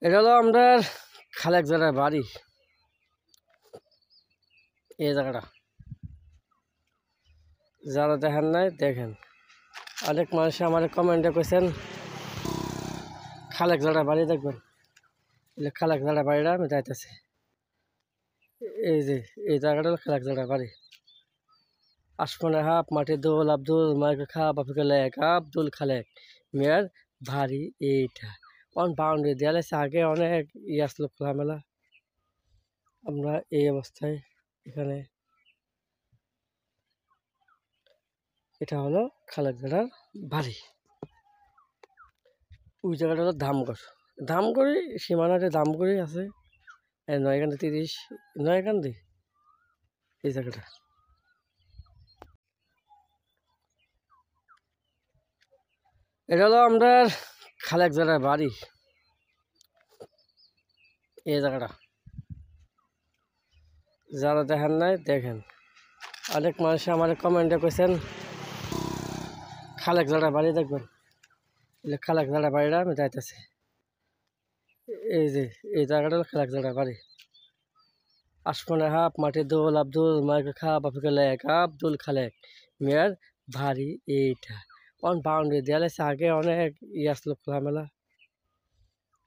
এটা হলো আমরা খালেক জেলার বাড়ি। এই জায়গাটা যারা দেখেন নাই দেখেন। অনেক মানুষ আমার কমেন্টে কইছেন খালেক জেলার বাড়ি দেখবেন। খালেক জেলার বাড়িটা আমি যাইতেছি। এই যে এই জায়গাটা হলো খালেক জেলার বাড়ি। আশমনে হাপ মাটি দোল আব্দুল মাইকে খাপ আফিকে লেক আব্দুল খালেক মেয়ের বাড়ি এইটা। বাউন্ডারি দেয়াল আছে, আগে অনেক আসলো খোলামেলা। আমরা এই অবস্থায় এখানে, এটা হলো খালেক জেলার বাড়ি। ওই জায়গাটা হলো ধামগড়ি সীমানাতে ধামগড়ি আছে। নয়কান্দি 30 নয়কান্দি এই জায়গাটা। এটা হলো আমরা খালেক জেলার বাড়ি। এই জায়গাটা যারা দেখেন নাই দেখেন। অনেক মানুষ আমার কমেন্টে কইছেন খালেক জেলার বাড়ি দেখবেন। খালেক জেলার বাড়িটা আমি যাইতেছি। এই যে এই জায়গাটা হলো খালেক জেলার বাড়ি। আশমনে হাপ মাটি দোল আব্দুল মাইকে খাপ আফিকে লেক আব্দুল খালেক মেয়ের বাড়ি এইটা। বাউন্ডারি দেয়াল আছে, আগে অনেক আসলো খোলামেলা।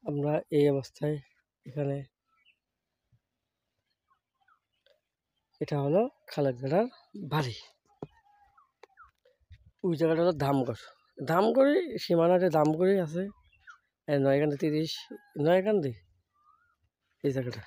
আমরা এই অবস্থায় এখানে, এটা হলো খালেক জেলার বাড়ি। ওই জায়গাটা হলো ধামগড়ি সীমানাতে ধামগড়ি আছে। নয়কান্দি 30 নয়কান্দি এই জায়গাটা।